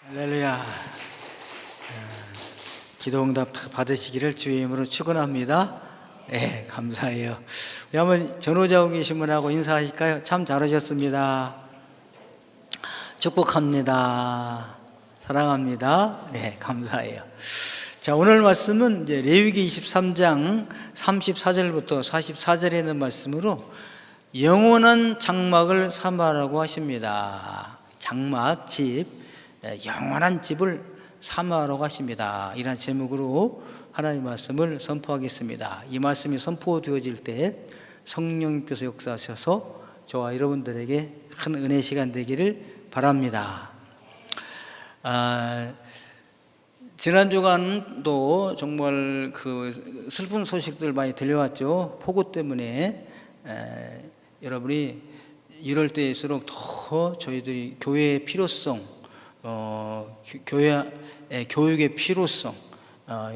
할렐루야. 기도응답 받으시기를 주의 이름으로 축원합니다. 네, 감사해요. 우리 한번 전호자고 계신 분하고 인사하실까요? 참 잘하셨습니다. 축복합니다. 사랑합니다. 네, 감사해요. 자, 오늘 말씀은 이제 레위기 23장 34절부터 44절에 있는 말씀으로 영원한 장막을 삼으라고 하십니다. 장막, 집, 영원한 집을 삼으라고 하십니다. 이런 제목으로 하나님의 말씀을 선포하겠습니다. 이 말씀이 선포되어질 때 성령님께서 역사하셔서 저와 여러분들에게 큰 은혜 시간 되기를 바랍니다. 지난 주간도 정말 그 슬픈 소식들 많이 들려왔죠. 폭우 때문에 여러분이 이럴 때일수록 더 저희들이 교회의 필요성, 교육의 필요성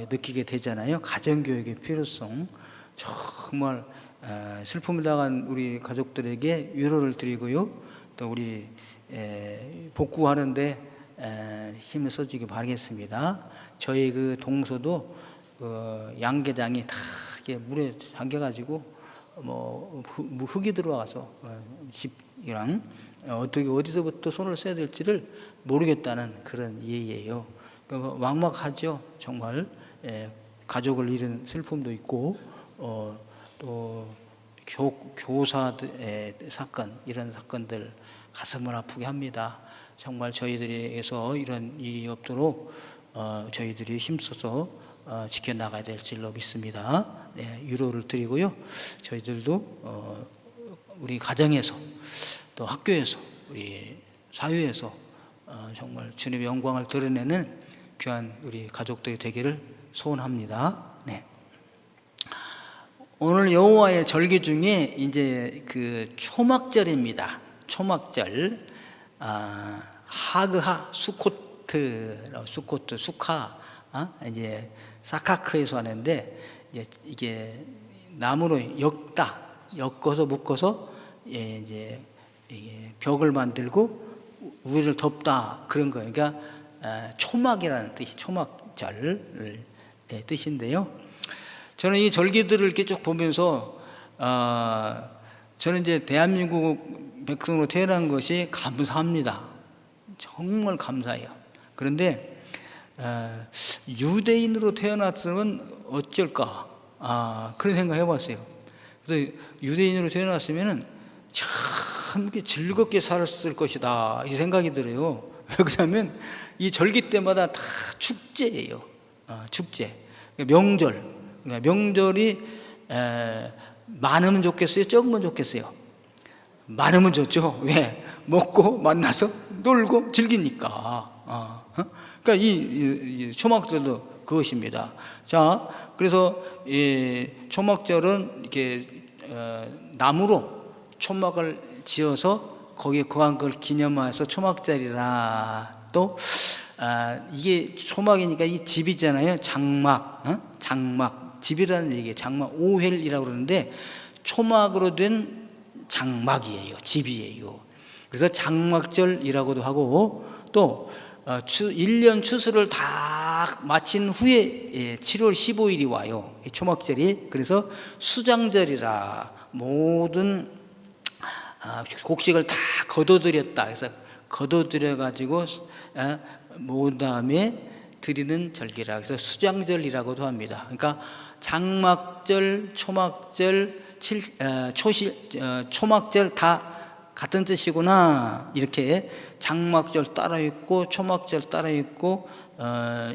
느끼게 되잖아요. 가정교육의 필요성. 정말 슬픔을 당한 우리 가족들에게 위로를 드리고요. 또 우리 복구하는데 힘을 써주기 바라겠습니다. 저희 그 동서도 양계장이 다 물에 잠겨가지고 뭐 흙이 들어와서 집이랑 어떻게 어디서부터 손을 써야 될지를 모르겠다는 그런 예예요. 막막하죠. 정말 가족을 잃은 슬픔도 있고 또 교사의 사건, 이런 사건들 가슴을 아프게 합니다. 정말 저희들에게서 이런 일이 없도록 저희들이 힘써서 지켜나가야 될 줄로 믿습니다. 위로를 드리고요. 저희들도 우리 가정에서 또 학교에서 우리 사회에서 정말 주님의 영광을 드러내는 귀한 우리 가족들이 되기를 소원합니다. 네. 오늘 여호와의 절기 중에 이제 그 초막절입니다. 초막절, 하그하 수코트, 수카, 이제 사카크에서 하는데 이게 나무로 엮어서 묶어서 이제 벽을 만들고 위를 덮다, 그런 거예요. 그러니까 초막이라는 뜻이 초막절 뜻인데요. 저는 이 절기들을 이렇게 쭉 보면서 저는 이제 대한민국 백성으로 태어난 것이 감사합니다. 정말 감사해요. 그런데 유대인으로 태어났으면 어쩔까? 그런 생각 해봤어요. 그래서 유대인으로 태어났으면은 참 이렇게 즐겁게 살았을 것이다, 이 생각이 들어요. 왜 그러냐면 이 절기 때마다 다 축제예요. 축제, 명절. 명절이 많으면 좋겠어요, 적으면 좋겠어요? 많으면 좋죠. 왜? 먹고 만나서 놀고 즐기니까. 그러니까 이 초막절도 그것입니다. 자, 그래서 이 초막절은 이렇게 나무로 초막을 지어서 거기에 거한 걸 기념해서 초막절이라. 또 이게 초막이니까 이 집이잖아요. 장막, 장막, 집이라는 얘기예요. 장막, 오헬이라고 그러는데 초막으로 된 장막이에요. 집이에요. 그래서 장막절이라고도 하고, 또 1년 추수를 다 마친 후에 7월 15일이 와요. 초막절이. 그래서 수장절이라, 모든 곡식을 다 거둬들였다. 그래서 거둬들여가지고 모은 다음에 드리는 절기라. 그래서 수장절이라고도 합니다. 그러니까 장막절, 초막절, 초막절 다 같은 뜻이구나. 이렇게 장막절 따로 있고 초막절 따로 있고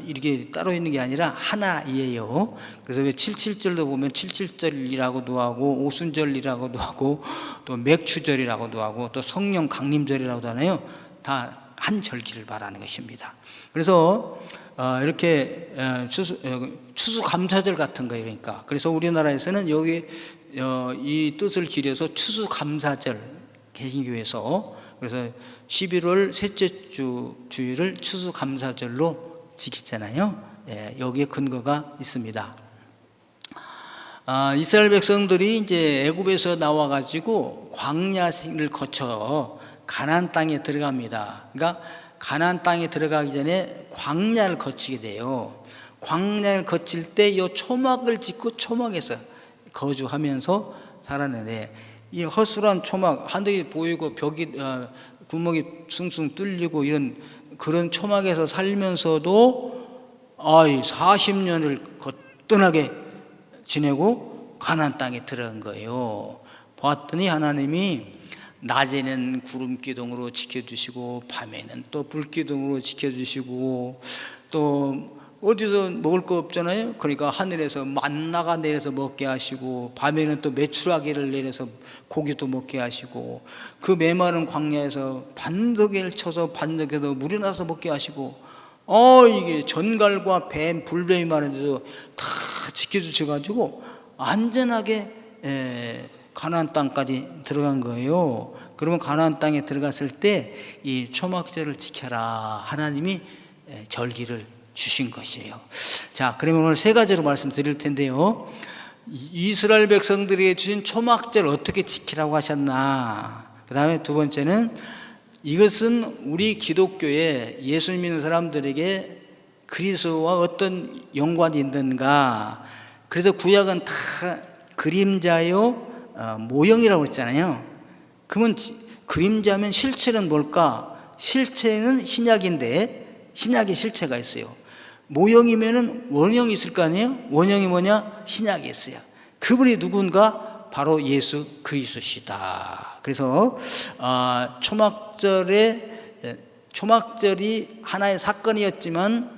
이렇게 따로 있는 게 아니라 하나이에요. 그래서 왜 77절도 보면 77절이라고도 하고 오순절이라고도 하고 또 맥추절이라고도 하고 또 성령 강림절이라고도 하나요? 다 한 절기를 말하는 것입니다. 그래서 이렇게 추수감사절 같은 거예요. 그러니까 그래서 우리나라에서는 여기 이 뜻을 기려서 추수감사절, 개신교에서 그래서 11월 셋째 주일을 추수감사절로 지키잖아요. 여기에 근거가 있습니다. 이스라엘 백성들이 이제 애굽에서 나와가지고 광야를 거쳐 가나안 땅에 들어갑니다. 그러니까 가나안 땅에 들어가기 전에 광야를 거치게 돼요. 광야를 거칠 때 이 초막을 짓고 초막에서 거주하면서 살았는데, 이 허술한 초막, 하늘이 보이고 벽이 구멍이 숭숭 뚫리고 이런 그런 초막에서 살면서도 40년을 거뜬하게 지내고 가나안 땅에 들어간 거예요. 봤더니 하나님이 낮에는 구름 기둥으로 지켜주시고 밤에는 또 불 기둥으로 지켜주시고, 또 어디서 먹을 거 없잖아요. 그러니까 하늘에서 만나가 내려서 먹게 하시고, 밤에는 또 메추라기를 내려서 고기도 먹게 하시고, 그 메마른 광야에서 반석을 쳐서 반석에서 물이 나서 먹게 하시고, 이게 전갈과 뱀, 불뱀이 많은 데서 다 지켜주셔가지고 안전하게 가나안 땅까지 들어간 거예요. 그러면 가나안 땅에 들어갔을 때 이 초막절을 지켜라, 하나님이 절기를 주신 것이에요. 자, 그러면 오늘 세 가지로 말씀드릴 텐데요. 이스라엘 백성들에게 주신 초막절 어떻게 지키라고 하셨나. 그 다음에 두 번째는 이것은 우리 기독교에 예수 믿는 사람들에게 그리스도와 어떤 연관이 있는가. 그래서 구약은 다 그림자요 모형이라고 했잖아요. 그러면 그림자면 실체는 뭘까? 실체는 신약인데 신약에 실체가 있어요. 모형이면은 원형이 있을 거 아니에요? 원형이 뭐냐? 신약이 있어요. 그분이 누군가? 바로 예수 그리스도시다. 그래서 초막절이 하나의 사건이었지만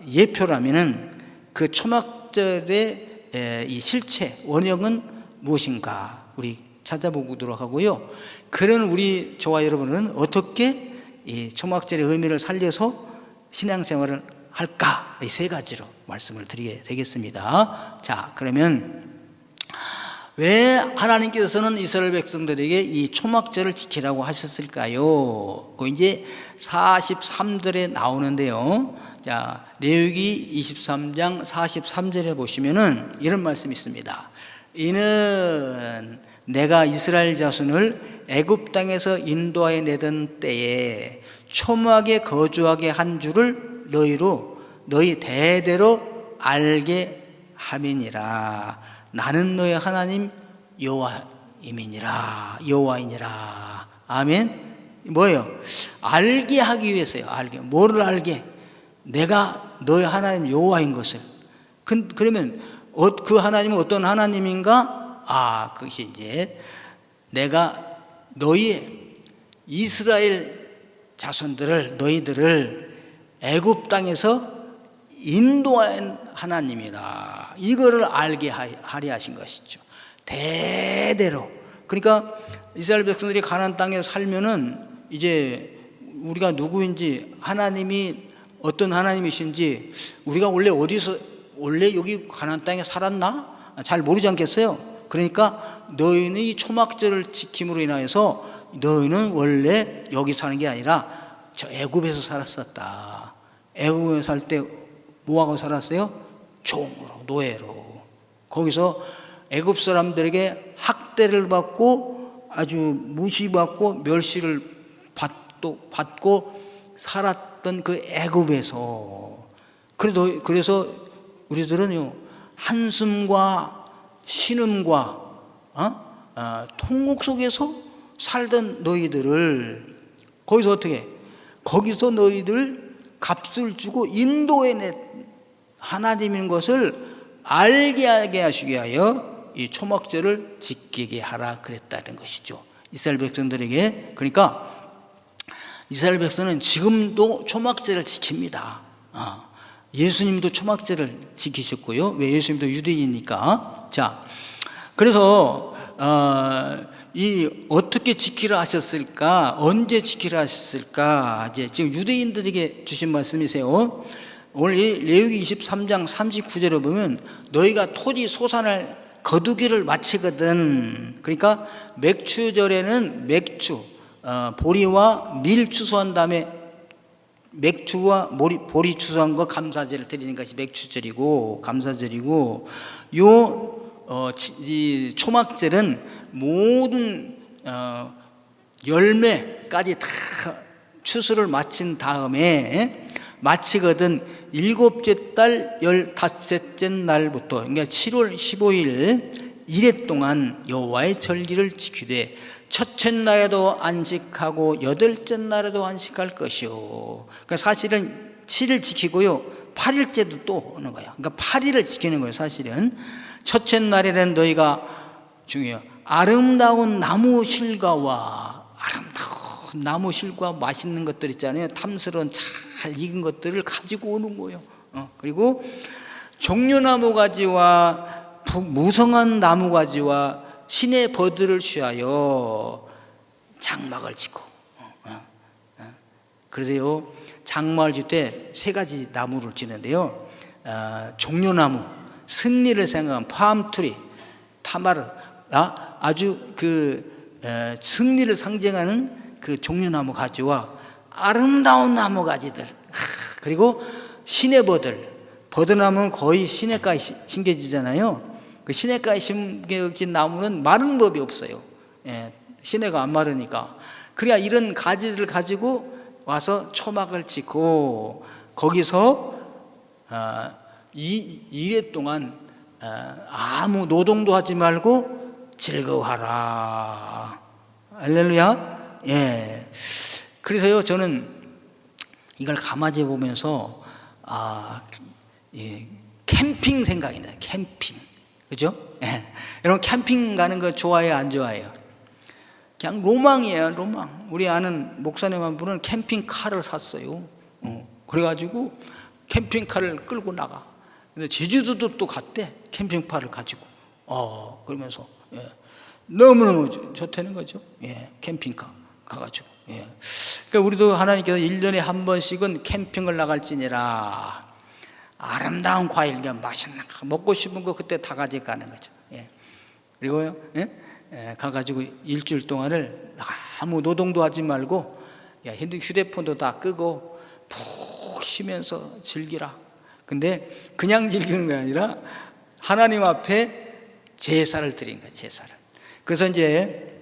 예표라면은 그 초막절의 이 실체 원형은 무엇인가 우리 찾아보도록 하고요. 그런 우리 저와 여러분은 어떻게 이 초막절의 의미를 살려서 신앙생활을 할까? 이 세 가지로 말씀을 드리게 되겠습니다. 자, 그러면 왜 하나님께서는 이스라엘 백성들에게 이 초막절을 지키라고 하셨을까요? 그 이제 43절에 나오는데요. 자, 레위기 23장 43절에 보시면은 이런 말씀이 있습니다. 이는 내가 이스라엘 자손을 애굽 땅에서 인도하여 내던 때에 초막에 거주하게 한 줄을 너희 대대로 알게 함이니라. 나는 너의 하나님 여호와이니라. 아멘. 뭐예요? 알게 하기 위해서요. 알게. 뭐를 알게? 내가 너의 하나님 여호와인 것을. 그러면 그 하나님은 어떤 하나님인가? 그것이 이제 내가 너희 이스라엘 자손들을, 너희들을 애굽 땅에서 인도한 하나님이다. 이거를 알게 하려 하신 것이죠. 대대로. 그러니까 이스라엘 백성들이 가나안 땅에 살면은 이제 우리가 누구인지, 하나님이 어떤 하나님이신지, 우리가 원래 여기 가나안 땅에 살았나? 잘 모르지 않겠어요? 그러니까 너희는 이 초막절을 지킴으로 인하여서 너희는 원래 여기 사는 게 아니라 저 애굽에서 살았었다. 애굽에 살 때 뭐하고 살았어요? 종으로, 노예로. 거기서 애굽 사람들에게 학대를 받고 아주 무시받고 멸시를 받고 살았던 그 애굽에서. 그래서 우리들은요, 한숨과 신음과 통곡 속에서 살던 너희들을 거기서 어떻게? 거기서 너희들 값을 주고 인도해낸 하나님인 것을 알게 하게 하시기 위하여 이 초막절을 지키게 하라 그랬다는 것이죠. 이스라엘 백성들에게. 그러니까 이스라엘 백성은 지금도 초막절을 지킵니다. 예수님도 초막절을 지키셨고요. 왜? 예수님도 유대인이니까. 자, 그래서 어떻게 지키라 하셨을까? 언제 지키라 하셨을까? 이제 지금 유대인들에게 주신 말씀이세요. 오늘 이 레위기 23장 39절에 보면 너희가 토지 소산을 거두기를 마치거든. 그러니까 맥추절에는 맥추, 보리와 밀 추수한 다음에 맥추와 보리 추수한 거 감사제를 드리는 것이 맥추절이고 감사절이고, 이 초막절은 모든 열매까지 다 추수를 마친 다음에 마치거든 7째 달 15째 날부터, 그러니까 7월 15일 이래 동안 여호와의 절기를 지키되 첫째 날에도 안식하고 8째 날에도 안식할 것이요. 그러니까 사실은 7일 지키고요, 8일째도 또 오는 거예요. 그러니까 8일을 지키는 거예요. 사실은 첫째 날에는 너희가, 중요해요, 아름다운 나무 실과와, 아름다운 나무 실과, 맛있는 것들 있잖아요, 탐스러운 잘 익은 것들을 가지고 오는 거예요. 그리고 종려나무 가지와 무성한 나무 가지와 신의 버들을 취하여 장막을 짓고, 그래서요, 장막을 짓을 때 3가지 나무를 짓는데요, 종려나무, 승리를 생각한 팜트리, 타마르, 아주 승리를 상징하는 그 종려나무 가지와 아름다운 나무 가지들, 그리고 신의 버드나무는 거의 시냇가에 심겨지잖아요. 그 시냇가에 심겨진 나무는 마른 법이 없어요. 시내가 안 마르니까. 그래야 이런 가지들을 가지고 와서 초막을 짓고, 거기서 2회 동안 아무 노동도 하지 말고 즐거워하라. 할렐루야. 예. 그래서요, 저는 이걸 가만히 보면서 캠핑 생각이 나요. 캠핑. 그죠? 예. 여러분, 캠핑 가는 거 좋아해요, 안 좋아해요? 그냥 로망이에요, 로망. 우리 아는 목사님 한 분은 캠핑카를 샀어요. 그래가지고 캠핑카를 끌고 나가. 근데 제주도도 또 갔대, 캠핑카를 가지고. 그러면서, 예. 너무너무 좋다는 거죠. 예. 캠핑카 가가지고. 예. 그러니까 우리도 하나님께서 1년에 한 번씩은 캠핑을 나갈지니라. 아름다운 과일, 맛있는 거, 먹고 싶은 거 그때 다 가져가는 거죠. 예. 그리고요, 가가지고 일주일 동안을 아무 노동도 하지 말고, 휴대폰도 다 끄고 푹 쉬면서 즐기라. 근데 그냥 즐기는 게 아니라 하나님 앞에 제사를 드린 거예요, 제사를. 그래서 이제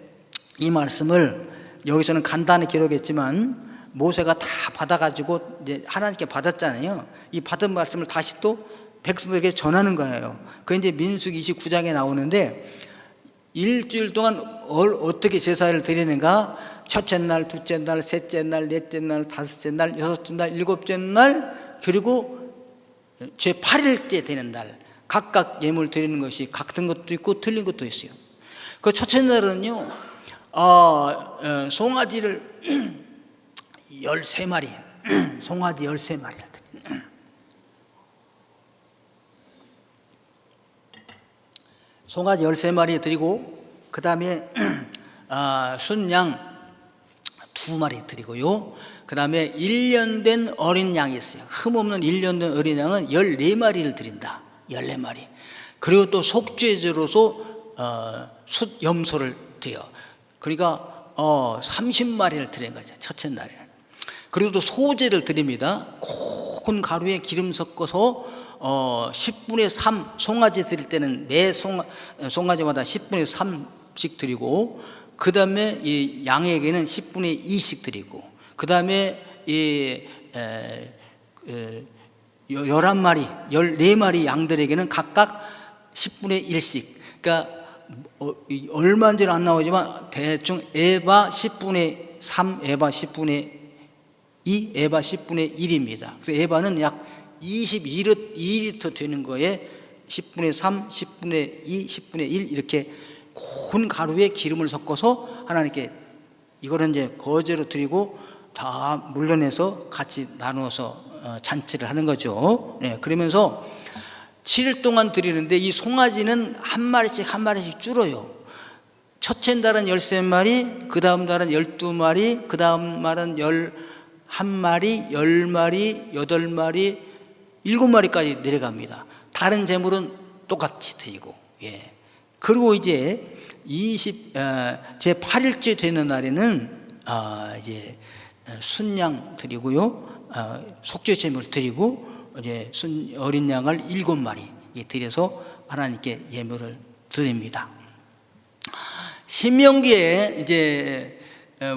이 말씀을 여기서는 간단히 기록했지만, 모세가 다 받아가지고 이제 하나님께 받았잖아요. 이 받은 말씀을 다시 또 백성들에게 전하는 거예요. 그 이제 민수기 29장에 나오는데, 일주일 동안 어떻게 제사를 드리는가? 첫째 날, 둘째 날, 셋째 날, 넷째 날, 다섯째 날, 여섯째 날, 일곱째 날, 그리고 제 8일째 되는 날 각각 예물 드리는 것이 같은 것도 있고 틀린 것도 있어요. 그 첫째 날은요, 송아지를 13마리, 송아지 13마리를 드립니다. 송아지 13마리 드리고, 그 다음에 순양 2마리 드리고요. 그 다음에 1년 된 어린 양이 있어요. 흠없는 1년 된 어린 양은 14마리를 드린다. 14마리. 그리고 또 속죄제로서 숫염소를 드려. 그러니까 30마리를 드린 거죠, 첫째 날에는. 그리고 또 소제를 드립니다. 고운 가루에 기름 섞어서 10분의 3, 송아지 드릴 때는 매 송아지마다 10분의 3씩 드리고, 그 다음에 이 양에게는 10분의 2씩 드리고, 그 다음에 이 11마리, 14마리 양들에게는 각각 10분의 1씩. 그러니까 얼마인지는 안 나오지만 대충 에바 10분의 3, 에바 10분의 2, 에바 10분의 1입니다. 그래서 에바는 약 22리터 되는 거에 10분의 3, 10분의 2, 10분의 1 이렇게 고운 가루에 기름을 섞어서 하나님께 이거는 이제 거제로 드리고 다 물려내서 같이 나누어서 잔치를 하는 거죠. 네, 그러면서 7일 동안 드리는데 이 송아지는 한 마리씩 줄어요. 첫째 날은 13마리, 그 다음 날은 12마리, 그 다음 날은 11마리, 10마리, 8마리, 7마리까지 내려갑니다. 다른 제물은 똑같이 드리고, 예. 그리고 이제 제 8일째 되는 날에는 이제 순양 드리고요, 속죄 제물 드리고, 이제 어린 양을 7마리 드려서 하나님께 예물을 드립니다. 신명기에 이제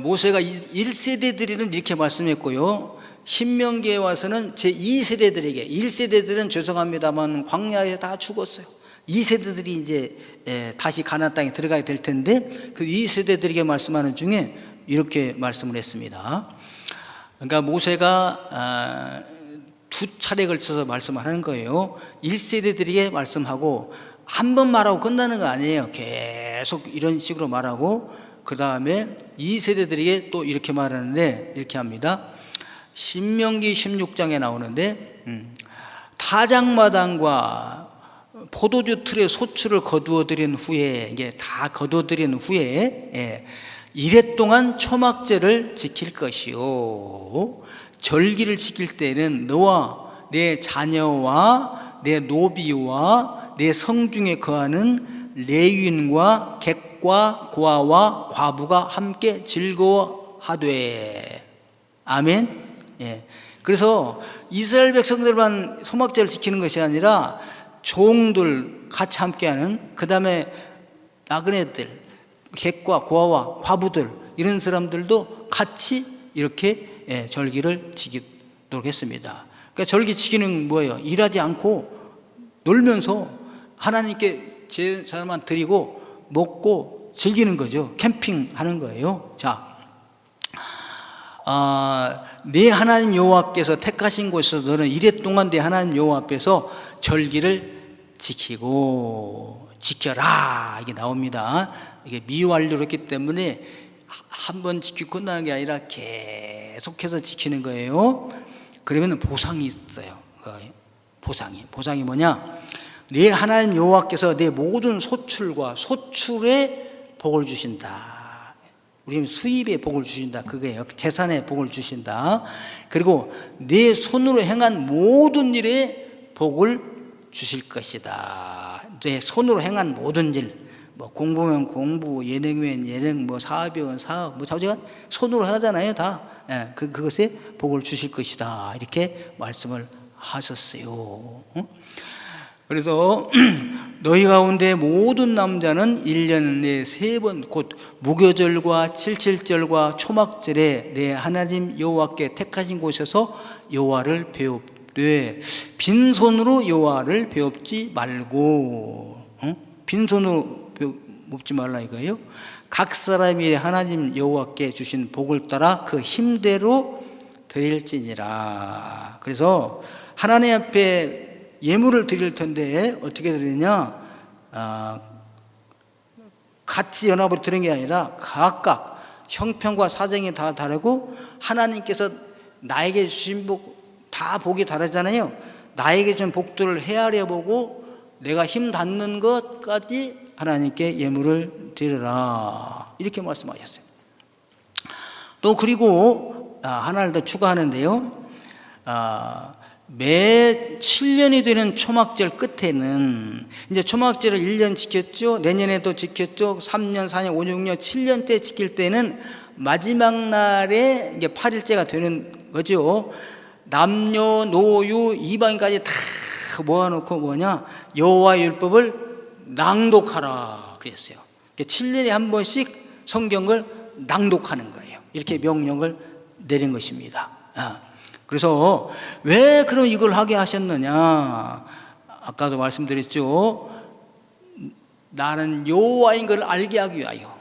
모세가 1세대들에는 이렇게 말씀했고요. 신명기에 와서는 제2세대들에게, 1세대들은 죄송합니다만 광야에 다 죽었어요. 2세대들이 이제 다시 가나안 땅에 들어가야 될 텐데 그 2세대들에게 말씀하는 중에 이렇게 말씀을 했습니다. 그러니까 모세가 두 차례 걸쳐서 말씀을 하는 거예요. 1세대들에게 말씀하고 한 번 말하고 끝나는 거 아니에요. 계속 이런 식으로 말하고 그 다음에 2세대들에게 또 이렇게 말하는데 이렇게 합니다. 신명기 16장에 나오는데 타작마당과 포도주 틀의 소출을 거두어들인 후에, 이게 다 거두어들인 후에 이래 동안 초막절을 지킬 것이요, 절기를 지킬 때는 너와 내 자녀와 내 노비와 내 성중에 거하는 레위인과 객과 고아와 과부가 함께 즐거워하되. 아멘. 그래서 이스라엘 백성들만 소막절을 지키는 것이 아니라 종들 같이 함께하는, 그 다음에 나그네들, 객과 고아와 과부들, 이런 사람들도 같이 이렇게 절기를 지키도록 했습니다. 그러니까 절기 지키는 뭐예요? 일하지 않고 놀면서 하나님께 제사만 드리고 먹고 즐기는 거죠. 캠핑하는 거예요. 자, 네 하나님 여호와께서 택하신 곳에서 너는 이래 동안 네 하나님 여호와 앞에서 절기를 지켜라, 이게 나옵니다. 이게 미완료로 했기 때문에 한 번 지키고 끝나는 게 아니라 계속해서 지키는 거예요. 그러면 보상이 있어요. 보상이 뭐냐? 네 하나님 여호와께서 네 모든 소출과 소출에 복을 주신다. 우리는 수입에 복을 주신다, 그거예요. 재산에 복을 주신다. 그리고 네 손으로 행한 모든 일에 복을 주실 것이다. 내 손으로 행한 모든 일, 뭐 공부면 공부, 예능이면 예능, 뭐 사업이면 사업, 뭐 자우지간 손으로 하잖아요, 다. 그것에 복을 주실 것이다, 이렇게 말씀을 하셨어요. 그래서 너희 가운데 모든 남자는 1년 내에 3번 곧 무교절과 칠칠절과 초막절에 내 하나님 여호와께 택하신 곳에서 여호와를 배웁되 빈손으로 여호와를 배웁지 말고. 빈손으로 배웁지 말라 이거예요. 각 사람이 하나님 여호와께 주신 복을 따라 그 힘대로 드릴지니라. 그래서 하나님 앞에 예물을 드릴 텐데 어떻게 드리냐? 같이 연합으로 드리는 게 아니라 각각 형편과 사정이 다 다르고 하나님께서 나에게 주신 복, 다 복이 다르잖아요. 나에게 준 복들을 헤아려 보고 내가 힘 닿는 것까지 하나님께 예물을 드리라, 이렇게 말씀하셨어요. 또 그리고 하나를 더 추가하는데요. 매 7년이 되는 초막절 끝에는, 이제 초막절을 1년 지켰죠, 내년에도 지켰죠, 3년, 4년, 5년, 6년, 7년 때 지킬 때는 마지막 날에 이제 8일째가 되는 거죠. 남녀, 노유, 이방인까지 다 모아놓고 뭐냐? 여호와의 율법을 낭독하라 그랬어요. 7년에 한 번씩 성경을 낭독하는 거예요. 이렇게 명령을 내린 것입니다. 그래서 왜 그럼 이걸 하게 하셨느냐? 아까도 말씀드렸죠. 나는 여호와인 걸 알게 하기 위하여.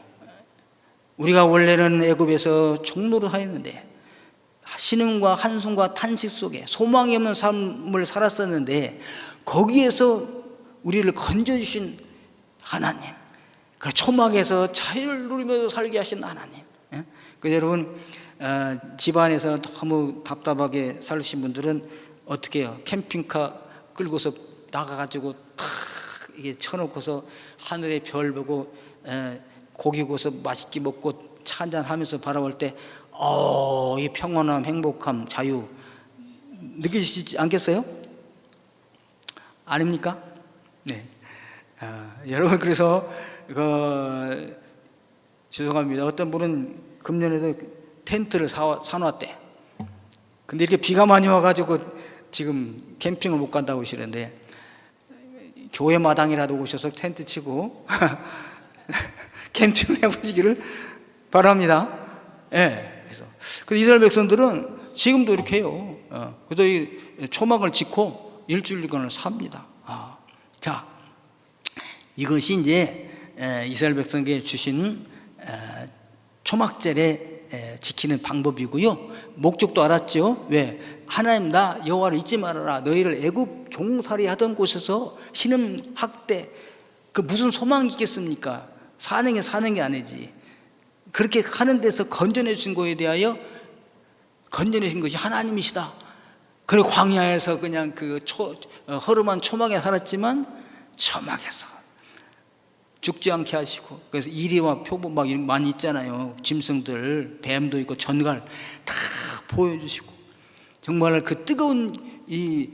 우리가 원래는 애굽에서 종노릇 하였는데 신음과 한숨과 탄식 속에 소망이 없는 삶을 살았었는데 거기에서 우리를 건져주신 하나님, 그 초막에서 자유를 누리면서 살게 하신 하나님. 그래서 여러분, 집안에서 너무 답답하게 살으신 분들은 어떻게 해요? 캠핑카 끌고서 나가가지고 탁 이게 쳐놓고서 하늘에 별 보고 고기 구워서 맛있게 먹고 차 한잔 하면서 바라볼 때 이 평온함, 행복함, 자유 느끼시지 않겠어요? 아닙니까? 네. 여러분, 그래서 죄송합니다. 어떤 분은 금년에서 텐트를 사놨대. 근데 이렇게 비가 많이 와가지고 지금 캠핑을 못 간다고 하시는데 교회 마당이라도 오셔서 텐트 치고 캠핑을 해보시기를 바랍니다. 예. 그래서 이스라엘 백성들은 지금도 이렇게 해요. 그래서 이 초막을 짓고 일주일간을 삽니다. 자, 이것이 이제 이스라엘 백성에게 주신 초막절에 지키는 방법이고요. 목적도 알았죠. 왜? 하나님 나 여호와를 잊지 말아라. 너희를 애굽 종살이 하던 곳에서 신음 학대 그 무슨 소망이 있겠습니까? 사는 게 아니지. 그렇게 하는 데서 건져내 주신 거에 대하여 건져내 신 것이 하나님이시다. 그래 광야에서 그냥 그 허름한 초막에 살았지만 초막에서 죽지 않게 하시고, 그래서 이리와 표범 막 많이 있잖아요. 짐승들, 뱀도 있고 전갈 다 보여주시고, 정말 그 뜨거운 이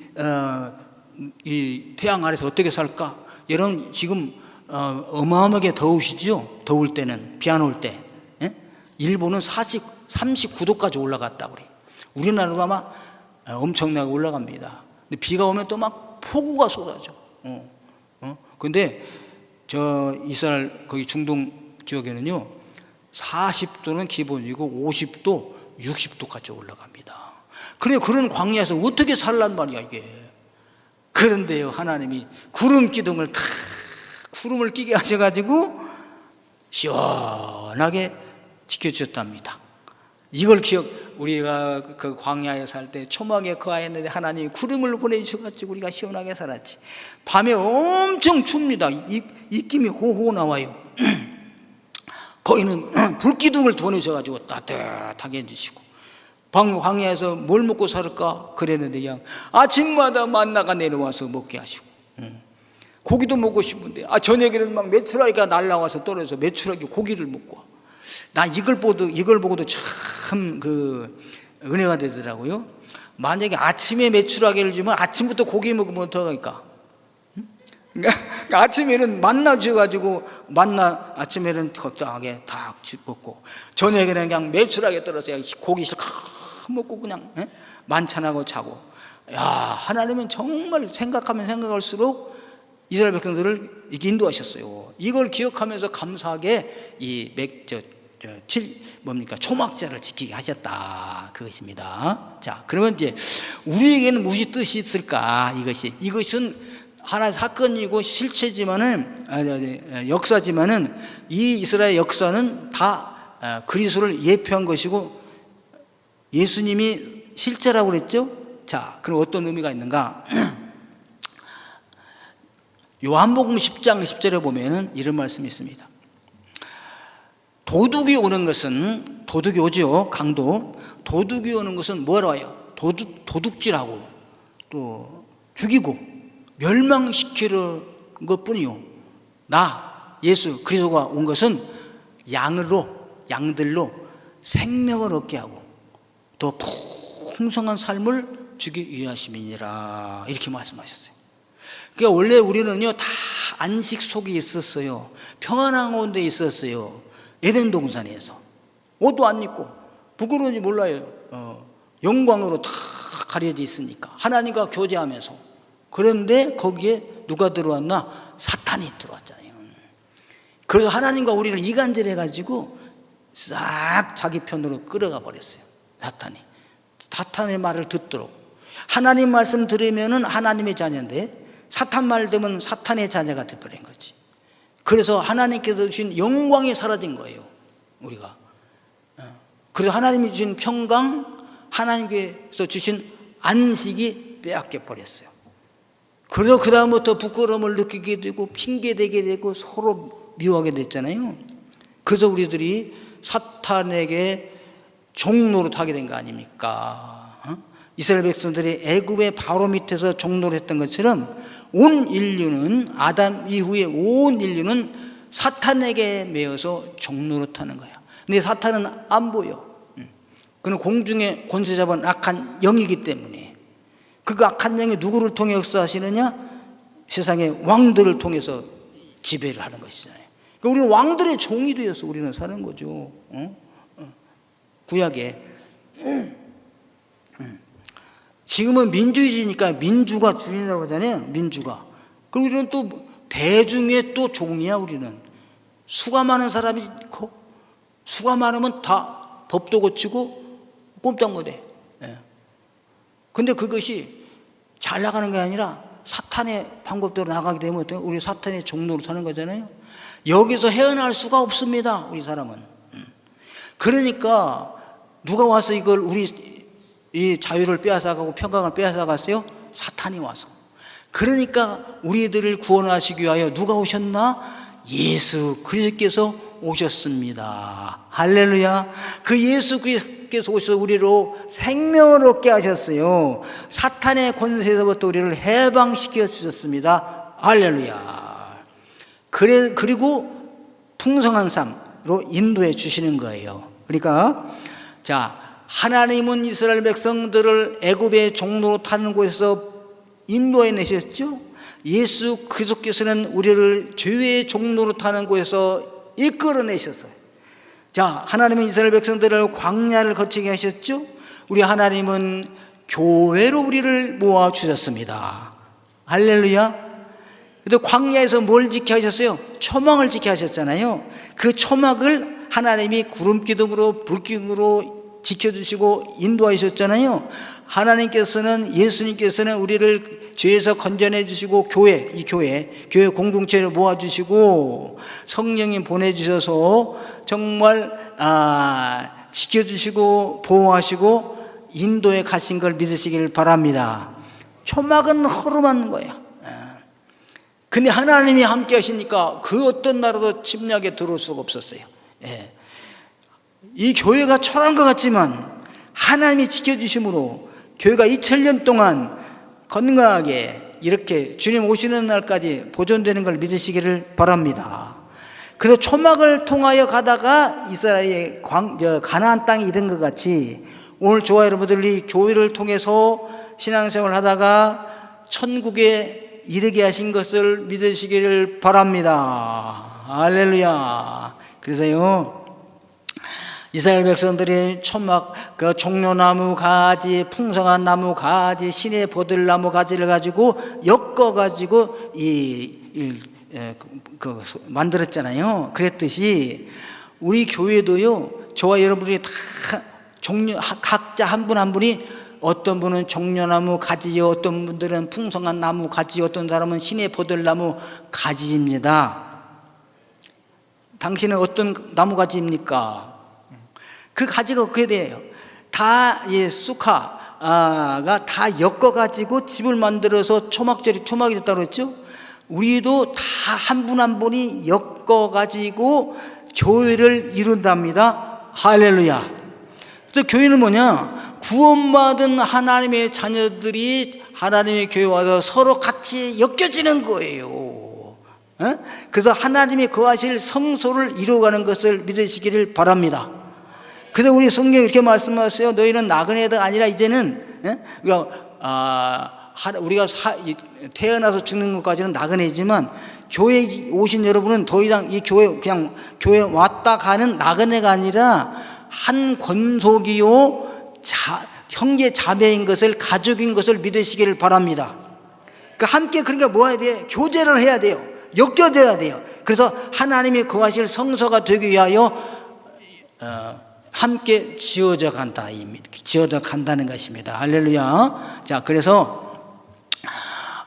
태양 아래서 어떻게 살까? 여러분 지금 어마어마하게 더우시죠? 더울 때는, 비 안 올 때. 예? 일본은 39도까지 올라갔다고 그래요. 우리나라도 아마 엄청나게 올라갑니다. 근데 비가 오면 또 막 폭우가 쏟아져. 근데 저 이스라엘 거기 중동 지역에는요 40도는 기본이고 50도, 60도까지 올라갑니다. 그래 그런 광야에서 어떻게 살란 말이야 이게. 그런데요 하나님이 구름 기둥을 탁 구름을 끼게 하셔가지고 시원하게 지켜주셨답니다. 이걸 우리가 그 광야에 살 때 초막에 거하였는데 하나님이 구름을 보내주셔가지고 우리가 시원하게 살았지. 밤에 엄청 춥니다. 입김이 호호 나와요. 거기는 불기둥을 보내셔가지고 따뜻하게 해주시고, 광야에서 뭘 먹고 살을까 그랬는데 그냥 아침마다 만나가 내려와서 먹게 하시고, 고기도 먹고 싶은데 저녁에는 막 메추라기가 날라와서 떨어져서 메추라기 고기를 먹고 와. 나 이걸 보고도 참 그 은혜가 되더라고요. 만약에 아침에 메추라기를 주면 아침부터 고기 먹으면 어떡할까? 그러니까 아침에는 만나 주셔가지고 만나 아침에는 적당하게 다 먹고, 저녁에는 그냥 메추라기 떨어져 고기 실컷 먹고 그냥 만찬하고 자고. 야, 하나님은 정말 생각하면 생각할수록 이스라엘 백성들을 이렇게 인도하셨어요. 이걸 기억하면서 감사하게 초막절을 지키게 하셨다, 그것입니다. 자, 그러면 이제 우리에게는 무슨 뜻이 있을까? 이것은 하나의 사건이고 실체지만은 역사지만은 이 이스라엘 역사는 다 그리스도를 예표한 것이고 예수님이 실제라고 그랬죠. 자, 그럼 어떤 의미가 있는가? 요한복음 10장 10절에 보면은 이런 말씀이 있습니다. 도둑이 오는 것은, 도둑이 오죠, 강도. 도둑이 오는 것은 뭐라 와요? 도둑질하고 또 죽이고 멸망시키는 것뿐이요. 나 예수 그리스도가 온 것은 양들로 생명을 얻게 하고 더 풍성한 삶을 주기 위하심이니라, 이렇게 말씀하셨어요. 그러니까 원래 우리는요 다 안식 속에 있었어요. 평안한 곳에 있었어요. 에덴 동산에서 옷도 안 입고 부끄러운지 몰라요. 영광으로 다 가려져 있으니까 하나님과 교제하면서. 그런데 거기에 누가 들어왔나? 사탄이 들어왔잖아요. 그래서 하나님과 우리를 이간질해가지고 싹 자기 편으로 끌어가 버렸어요. 사탄의 말을 듣도록. 하나님 말씀 들으면은 하나님의 자녀인데 사탄 말 들으면 사탄의 자녀가 되어버린 거지. 그래서 하나님께서 주신 영광이 사라진 거예요, 우리가. 그래서 하나님이 주신 평강, 하나님께서 주신 안식이 빼앗겨 버렸어요. 그래서 그 다음부터 부끄러움을 느끼게 되고 핑계대게 되고 서로 미워하게 됐잖아요. 그래서 우리들이 사탄에게 종노릇 하게 된 거 아닙니까? 이스라엘 백성들이 애굽의 바로 밑에서 종노릇 했던 것처럼 온 인류는, 아담 이후에 온 인류는 사탄에게 매여서 종노릇하는 거야. 근데 사탄은 안 보여. 그는 공중에 권세 잡은 악한 영이기 때문에. 그 악한 영이 누구를 통해 역사하시느냐? 세상의 왕들을 통해서 지배를 하는 것이잖아요. 그러니까 우리는 왕들의 종이 되어서 우리는 사는 거죠. 구약에. 지금은 민주주의니까 민주가 주인이라고 하잖아요. 민주가. 그리고 우리는 또 대중의 또 종이야. 우리는 수가 많은 사람이 있고 수가 많으면 다 법도 고치고 꼼짝 못해. 예. 근데 그것이 잘 나가는 게 아니라 사탄의 방법대로 나가게 되면 우리 사탄의 종로로 사는 거잖아요. 여기서 헤어날 수가 없습니다, 우리 사람은. 그러니까 누가 와서 이걸 우리 이 자유를 빼앗아가고 평강을 빼앗아갔어요? 사탄이 와서. 그러니까 우리들을 구원하시기 위하여 누가 오셨나? 예수 그리스도께서 오셨습니다. 할렐루야. 그 예수 그리스도께서 오셔서 우리로 생명을 얻게 하셨어요. 사탄의 권세에서부터 우리를 해방시켜 주셨습니다. 할렐루야. 그리고 풍성한 삶으로 인도해 주시는 거예요. 그러니까 자, 하나님은 이스라엘 백성들을 애굽의 종로로 타는 곳에서 인도해 내셨죠. 예수 그리스도께서는 우리를 죄의 종로로 타는 곳에서 이끌어내셨어요. 자, 하나님은 이스라엘 백성들을 광야를 거치게 하셨죠. 우리 하나님은 교회로 우리를 모아주셨습니다. 할렐루야. 근데 광야에서 뭘 지켜 하셨어요? 초막을 지켜 하셨잖아요. 그 초막을 하나님이 구름기둥으로 불기둥으로 지켜주시고 인도하셨잖아요. 하나님께서는 예수님께서는 우리를 죄에서 건져내 주시고 교회 공동체를 모아주시고 성령님 보내주셔서 정말 지켜주시고 보호하시고 인도에 가신 걸 믿으시길 바랍니다. 초막은 허름한 거예요. 근데 하나님이 함께 하시니까 그 어떤 나라도 침략에 들어올 수가 없었어요. 이 교회가 초라한 것 같지만 하나님이 지켜주심으로 교회가 2000년 동안 건강하게 이렇게 주님 오시는 날까지 보존되는 걸 믿으시기를 바랍니다. 그래서 초막을 통하여 가다가 이스라엘의 가나안 땅에 이른 것 같이 오늘 저와 여러분들이 교회를 통해서 신앙생활을 하다가 천국에 이르게 하신 것을 믿으시기를 바랍니다. 할렐루야. 그래서요, 이스라엘 백성들이 초막, 그 종려나무 가지, 풍성한 나무 가지, 신의 보들나무 가지를 가지고 엮어가지고 만들었잖아요. 그랬듯이 우리 교회도요, 저와 여러분들이 다 각자 한 분 한 분이 어떤 분은 종려나무 가지요, 어떤 분들은 풍성한 나무 가지요, 어떤 사람은 신의 보들나무 가지입니다. 당신은 어떤 나무 가지입니까? 그 가지가 어떻게 돼요? 다 쑥화가 다 엮어가지고 집을 만들어서 초막이 됐다고 그랬죠? 우리도 다 한 분 한 분이 엮어가지고 교회를 이룬답니다. 할렐루야. 그래서 교회는 뭐냐? 구원받은 하나님의 자녀들이 하나님의 교회에 와서 서로 같이 엮여지는 거예요. 그래서 하나님이 거하실 성소를 이루어가는 것을 믿으시기를 바랍니다. 그래서 우리 성경이 이렇게 말씀하세요. 너희는 나그네가 아니라 이제는 우리가 태어나서 죽는 것까지는 나그네지만 교회에 오신 여러분은 더 이상 이 그냥 교회 왔다 가는 나그네가 아니라 한 권속이요 형제 자매인 것을, 가족인 것을 믿으시기를 바랍니다. 그러니까 함께 그러니까 뭐 해야 돼요? 교제를 해야 돼요. 엮여져야 돼요. 그래서 하나님이 거하실 성소가 되기 위하여 함께 지어져 간다는 것입니다. 할렐루야. 자, 그래서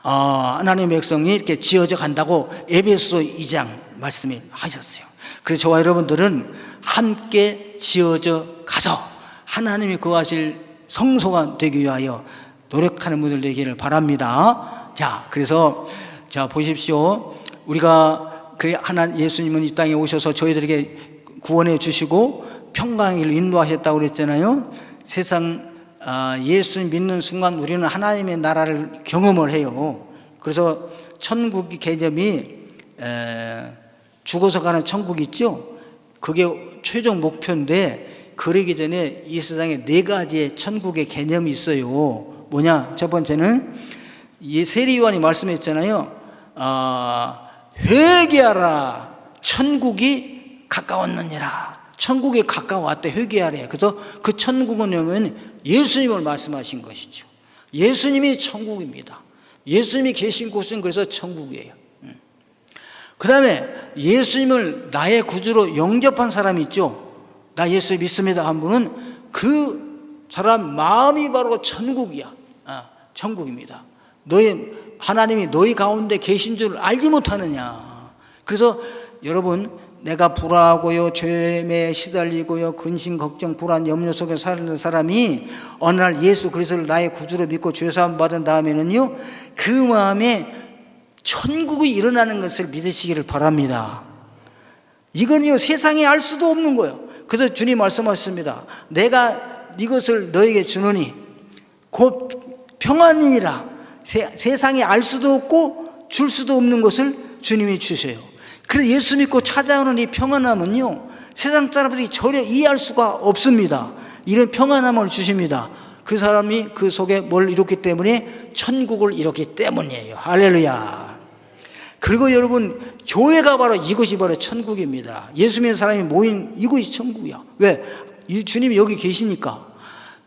하나님의 백성이 이렇게 지어져 간다고 에베소 2장 말씀이 하셨어요. 그래서 저와 여러분들은 함께 지어져 가서 하나님이 거하실 성소가 되기 위하여 노력하는 분들 되기를 바랍니다. 자, 그래서 자 보십시오. 우리가 예수님은 이 땅에 오셔서 저희들에게 구원해 주시고 평강의 길로 인도하셨다고 그랬잖아요. 세상 예수 믿는 순간 우리는 하나님의 나라를 경험을 해요. 그래서 천국의 개념이 죽어서 가는 천국 있죠. 그게 최종 목표인데 그러기 전에 이 세상에 4가지의 천국의 개념이 있어요. 뭐냐? 첫 번째는 이 세리요한이 말씀했잖아요. 회개하라, 천국이 가까웠느니라. 천국이 가까워왔대. 회개하래. 그래서 그 천국은 뭐냐면 예수님을 말씀하신 것이죠. 예수님이 천국입니다. 예수님이 계신 곳은 그래서 천국이에요. 그 다음에 예수님을 나의 구주로 영접한 사람이 있죠. 나 예수 믿습니다 한 분은 그 사람 마음이 바로 천국이야. 천국입니다. 하나님이 너희 가운데 계신 줄 알지 못하느냐. 그래서 여러분, 내가 불화하고요, 죄에 시달리고요, 근심, 걱정, 불안, 염려 속에 사는 사람이 어느 날 예수 그리스도를 나의 구주로 믿고 죄사함 받은 다음에는요, 그 마음에 천국이 일어나는 것을 믿으시기를 바랍니다. 이건요, 세상에 알 수도 없는 거예요. 그래서 주님 말씀하셨습니다. 내가 이것을 너에게 주노니 곧 평안이니라. 세상에 알 수도 없고 줄 수도 없는 것을 주님이 주세요. 그래서 예수 믿고 찾아오는 이 평안함은요, 세상 사람들이 전혀 이해할 수가 없습니다. 이런 평안함을 주십니다. 그 사람이 그 속에 뭘 이뤘기 때문에 천국을 이뤘기 때문이에요. 할렐루야. 그리고 여러분, 교회가 바로 이것이 바로 천국입니다. 예수 믿는 사람이 모인 이것이 천국이야. 왜? 주님이 여기 계시니까.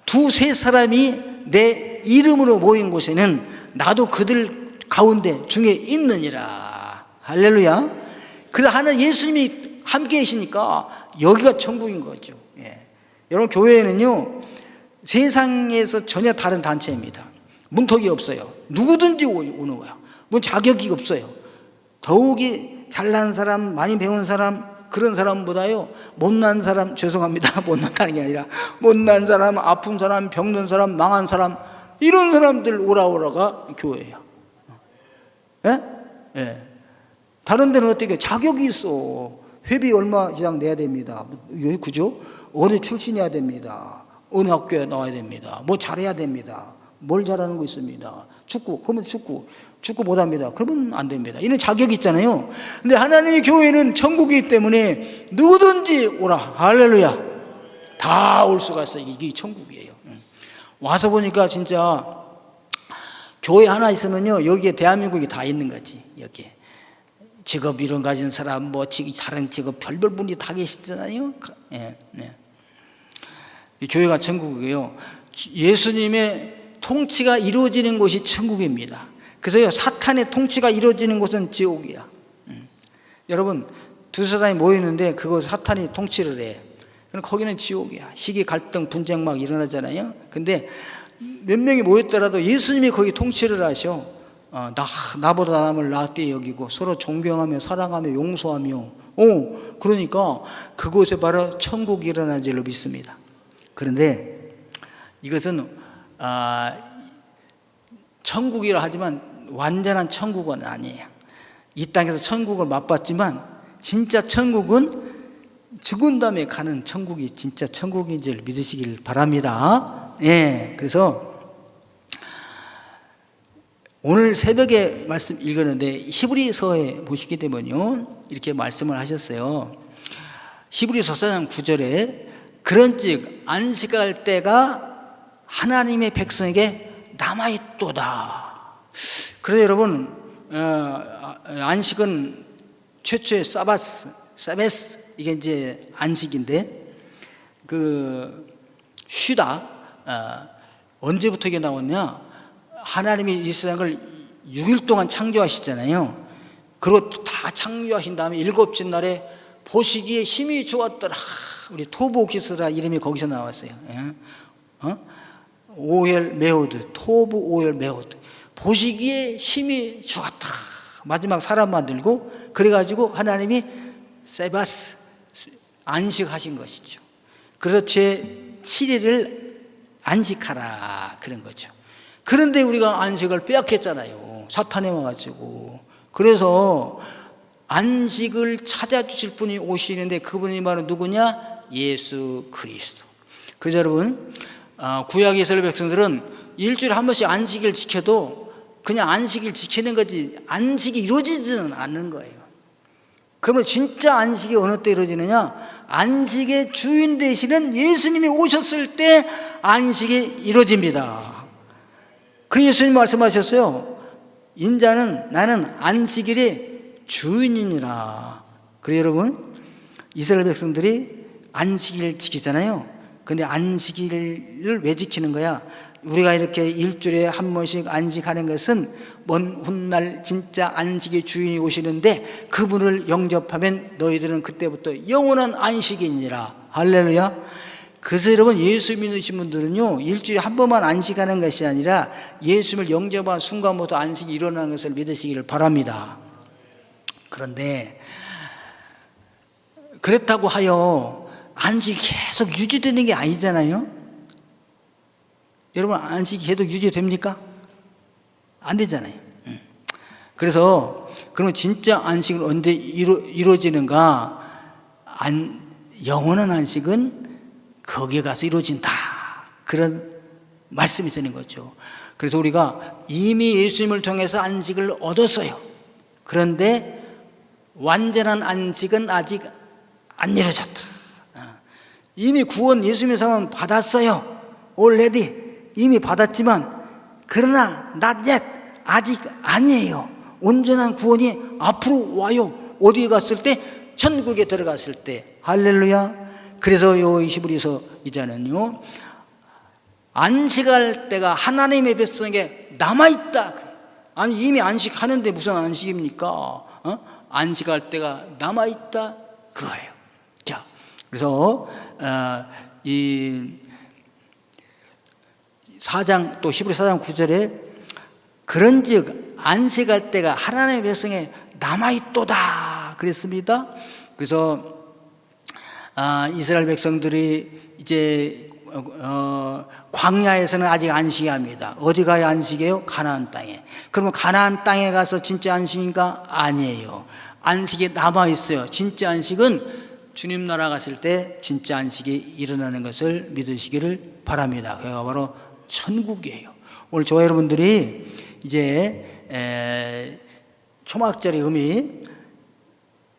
두세 사람이 내 이름으로 모인 곳에는 나도 그들 가운데 중에 있느니라. 할렐루야. 그래서 하나님 예수님이 함께 계시니까 여기가 천국인 거죠. 예. 여러분, 교회는요, 세상에서 전혀 다른 단체입니다. 문턱이 없어요. 누구든지 오는 거야. 뭐 자격이 없어요. 더욱이 잘난 사람, 많이 배운 사람, 그런 사람보다요, 못난 사람, 죄송합니다, 못난다는 게 아니라 못난 사람, 아픈 사람, 병든 사람, 망한 사람, 이런 사람들 오라가 교회예요. 예? 예. 다른 데는 어떻게 자격이 있어. 회비 얼마 이상 내야 됩니다. 그죠? 어디 출신해야 됩니다. 어느 학교에 나와야 됩니다. 뭐 잘해야 됩니다. 뭘 잘하는 거 있습니다. 축구, 그러면 축구 못합니다. 그러면 안 됩니다. 이런 자격이 있잖아요. 근데 하나님의 교회는 천국이기 때문에 누구든지 오라. 할렐루야. 다 올 수가 있어요. 이게 천국이에요. 와서 보니까 진짜 교회 하나 있으면요, 여기에 대한민국이 다 있는 거지. 여기에 직업 이런 가진 사람, 뭐 다른 직업 별별 분이 다 계시잖아요. 예, 네. 이 교회가 천국이에요. 예수님의 통치가 이루어지는 곳이 천국입니다. 그래서요, 사탄의 통치가 이루어지는 곳은 지옥이야. 여러분, 두 사람이 모이는데 그거 사탄이 통치를 해. 그럼 거기는 지옥이야. 시기, 갈등, 분쟁 막 일어나잖아요. 근데 몇 명이 모였더라도 예수님이 거기 통치를 하셔. 나보다 남을 낫게 여기고 서로 존경하며 사랑하며 용서하며. 그러니까 그곳에 바로 천국이 일어난 줄로 믿습니다. 그런데 이것은 천국이라 하지만 완전한 천국은 아니에요. 이 땅에서 천국을 맛봤지만 진짜 천국은 죽은 다음에 가는 천국이 진짜 천국인 줄 믿으시길 바랍니다. 예, 그래서 오늘 새벽에 말씀 읽었는데 히브리서에 보시게 되면요, 이렇게 말씀을 하셨어요. 히브리서 4장 9절에 그런즉 안식할 때가 하나님의 백성에게 남아있도다. 그래서 여러분, 안식은 최초의 사베스, 이게 이제 안식인데, 쉬다, 언제부터 이게 나왔냐? 하나님이 이 세상을 6일 동안 창조하시잖아요. 그리고 다 창조하신 다음에 일곱째 날에 보시기에 힘이 좋았더라. 우리 토보기스라 이름이 거기서 나왔어요. 오열 메오드, 토브 오열 메오드. 보시기에 힘이 좋았더라. 마지막 사람 만들고, 그래가지고 하나님이 세바스, 안식하신 것이죠. 그래서 제 7일을 안식하라, 그런 거죠. 그런데 우리가 안식을 빼앗겼잖아요. 사탄이 와가지고. 그래서 안식을 찾아주실 분이 오시는데 그분이 바로 누구냐? 예수 그리스도. 그래서 여러분, 구약 이스라엘 백성들은 일주일에 한 번씩 안식일 지켜도 그냥 안식일 지키는 거지 안식이 이루어지지는 않는 거예요. 그러면 진짜 안식이 어느 때 이루어지느냐? 안식의 주인 되시는 예수님이 오셨을 때 안식이 이루어집니다. 그래서 예수님 말씀하셨어요. 인자는 나는 안식일의 주인이니라. 그래서 여러분, 이스라엘 백성들이 안식일 지키잖아요. 근데 안식일을 왜 지키는 거야? 우리가 이렇게 일주일에 한 번씩 안식하는 것은 먼 훗날 진짜 안식의 주인이 오시는데 그분을 영접하면 너희들은 그때부터 영원한 안식이니라. 할렐루야. 그래서 여러분, 예수 믿으신 분들은요, 일주일에 한 번만 안식하는 것이 아니라 예수를 영접한 순간부터 안식이 일어나는 것을 믿으시기를 바랍니다. 그런데 그렇다고 하여 안식이 계속 유지되는 게 아니잖아요. 여러분, 안식이 계속 유지됩니까? 안 되잖아요. 그래서 그러면 진짜 안식은 언제 이루어지는가? 영원한 안식은 거기에 가서 이루어진다, 그런 말씀이 되는 거죠. 그래서 우리가 이미 예수님을 통해서 안식을 얻었어요. 그런데 완전한 안식은 아직 안 이루어졌다. 이미 구원 예수님의 사랑은 받았어요. already 이미 받았지만, 그러나 not yet, 아직 아니에요. 온전한 구원이 앞으로 와요. 어디에 갔을 때? 천국에 들어갔을 때. 할렐루야. 그래서 요 히브리서 기자는요, 안식할 때가 하나님의 백성에게 남아있다. 아니, 이미 안식하는데 무슨 안식입니까? 안식할 때가 남아있다, 그거예요. 자, 그래서 이 4장, 또 히브리 4장 9절에 그런즉 안식할 때가 하나님의 백성에 남아있도다 그랬습니다. 그래서 이스라엘 백성들이 이제 광야에서는 아직 안식합니다. 어디 가야 안식해요? 가나안 땅에. 그러면 가나안 땅에 가서 진짜 안식인가? 아니에요. 안식이 남아있어요. 진짜 안식은 주님 나라 갔을 때 진짜 안식이 일어나는 것을 믿으시기를 바랍니다. 그가 바로 천국이에요. 오늘 저와 여러분들이 이제 초막절의 의미,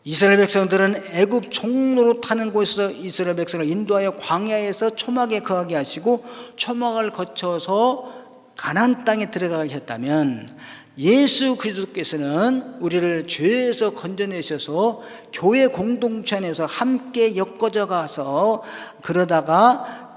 이스라엘 백성들은 애굽 종로로 타는 곳에서 이스라엘 백성을 인도하여 광야에서 초막에 거하게 하시고 초막을 거쳐서 가나안 땅에 들어가셨다면, 예수 그리스도께서는 우리를 죄에서 건져내셔서 교회 공동체 안에서 함께 엮어져 가서 그러다가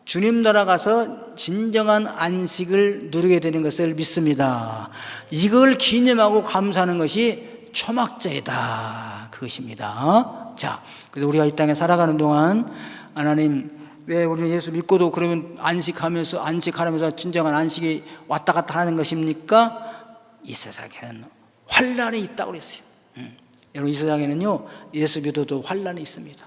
주님 나라 가서 진정한 안식을 누리게 되는 것을 믿습니다. 이걸 기념하고 감사하는 것이 초막절이다, 그것입니다. 자, 그래서 우리가 이 땅에 살아가는 동안 하나님, 왜 우리는 예수 믿고도 그러면 안식하면서 진정한 안식이 왔다 갔다 하는 것입니까? 이 세상에는 환란이 있다고 그랬어요. 여러분, 이 세상에는요, 예수 믿어도 환란이 있습니다.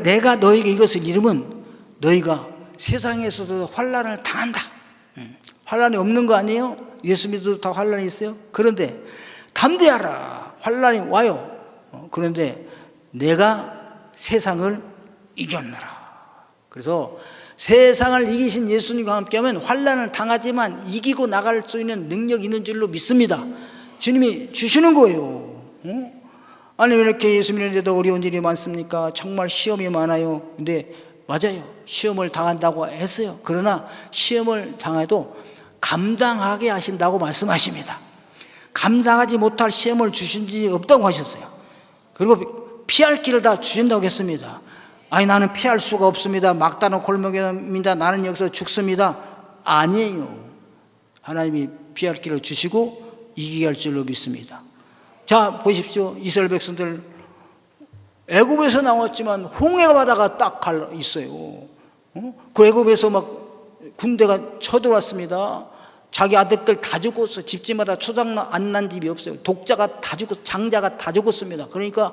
내가 너희에게 이것을 이루면 너희가 세상에서도 환란을 당한다. 환란이 없는 거 아니에요? 예수 믿어도 다 환란이 있어요. 그런데 담대하라, 환란이 와요. 그런데 내가 세상을 이겼노라. 그래서 세상을 이기신 예수님과 함께하면 환란을 당하지만 이기고 나갈 수 있는 능력이 있는 줄로 믿습니다. 주님이 주시는 거예요. 아니, 왜 이렇게 예수 믿는데도 어려운 일이 많습니까? 정말 시험이 많아요. 근데 맞아요, 시험을 당한다고 했어요. 그러나 시험을 당해도 감당하게 하신다고 말씀하십니다. 감당하지 못할 시험을 주신 적이 없다고 하셨어요. 그리고 피할 길을 다 주신다고 했습니다. 아니, 나는 피할 수가 없습니다, 막다른 골목입니다, 나는 여기서 죽습니다. 아니에요. 하나님이 피할 길을 주시고 이기게 할 줄로 믿습니다. 자, 보십시오. 이스라엘 백성들 애굽에서 나왔지만 홍해 바다가 딱 갈라 있어요. 그 애굽에서 막 군대가 쳐들어왔습니다. 자기 아들들 다 죽었어. 집집마다 초장 안 난 집이 없어요. 독자가 다 죽고 장자가 다 죽었습니다. 그러니까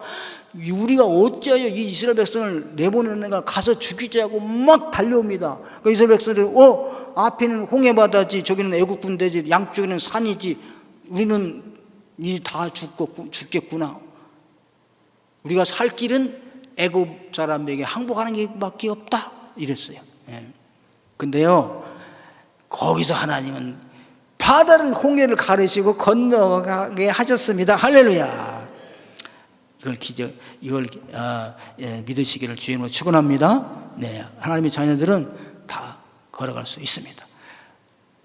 우리가 어찌하여 이 이스라엘 백성을 내보내는가, 가서 죽이자고 막 달려옵니다. 그 이스라엘 백성들이 앞에는 홍해 바다지, 저기는 애국 군대지, 양쪽에는 산이지, 우리는 다 죽겠구나. 우리가 살 길은 애굽 사람에게 항복하는 게 밖에 없다, 이랬어요. 근데요, 거기서 하나님은 바다를, 홍해를 가르시고 건너가게 하셨습니다. 할렐루야. 이걸 믿으시기를 주님으로 축원합니다. 네, 하나님의 자녀들은 다 걸어갈 수 있습니다.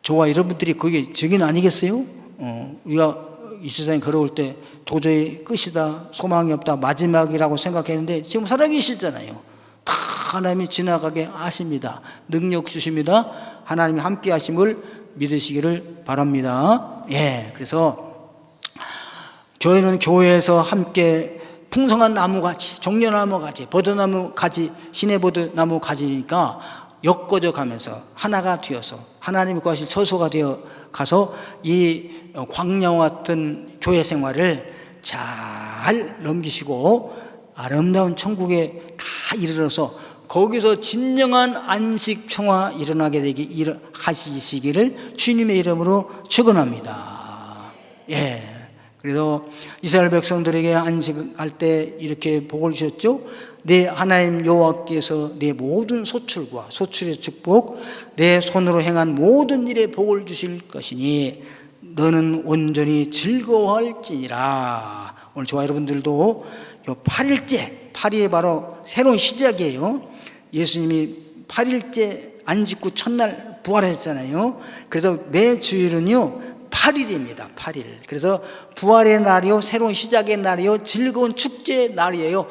저와 여러분들이 그게 증인 아니겠어요? 우리가 이 세상에 걸어올 때 도저히 끝이다, 소망이 없다, 마지막이라고 생각했는데 지금 살아계시잖아요. 다 하나님이 지나가게 하십니다. 능력 주십니다. 하나님이 함께 하심을 믿으시기를 바랍니다. 예, 그래서 저희는 교회에서 함께 풍성한 나무가지, 종려나무 가지, 버드나무 가지, 시내버드나무 가지니까 엮어져 가면서 하나가 되어서 하나님이 구하실 처소가 되어 가서 이 광야와 같은 교회 생활을 잘 넘기시고 아름다운 천국에 다 이르러서 거기서 진정한 안식 평화 일어나게 되기 하시기를 주님의 이름으로 축원합니다. 예. 그래서 이스라엘 백성들에게 안식할 때 이렇게 복을 주셨죠. 내 하나님 여호와께서 내 모든 소출과 소출의 축복, 내 손으로 행한 모든 일에 복을 주실 것이니 너는 온전히 즐거워할지니라. 오늘 저와 여러분들도 8일째, 8일이 바로 새로운 시작이에요. 예수님이 8일째 안식구 첫날 부활하셨잖아요. 그래서 매 주일은요 8일입니다. 8일. 그래서 부활의 날이요, 새로운 시작의 날이요, 즐거운 축제의 날이에요.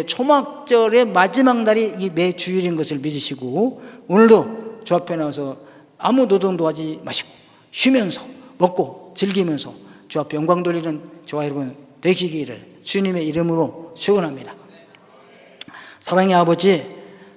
초막절의 마지막 날이 이 매 주일인 것을 믿으시고, 오늘도 주 앞에 나와서 아무 노동도 하지 마시고 쉬면서 먹고 즐기면서 주 앞에 영광 돌리는 저와 여러분 되시기를 주님의 이름으로 축원합니다. 사랑의 아버지,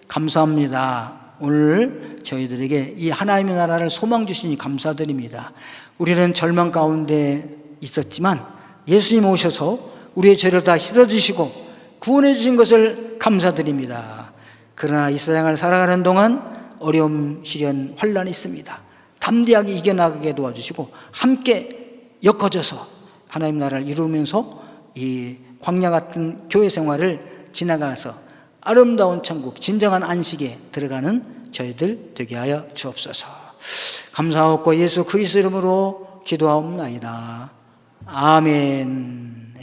감사합니다. 오늘 저희들에게 이 하나님의 나라를 소망 주시니 감사드립니다. 우리는 절망 가운데 있었지만 예수님 오셔서 우리의 죄를 다 씻어주시고 구원해 주신 것을 감사드립니다. 그러나 이 세상을 살아가는 동안 어려움, 시련, 환란이 있습니다. 담대하게 이겨나가게 도와주시고 함께 엮어져서 하나님 나라를 이루면서 이 광야 같은 교회 생활을 지나가서 아름다운 천국, 진정한 안식에 들어가는 저희들 되게 하여 주옵소서. 감사하고 예수 그리스도 이름으로 기도하옵나이다. 아멘.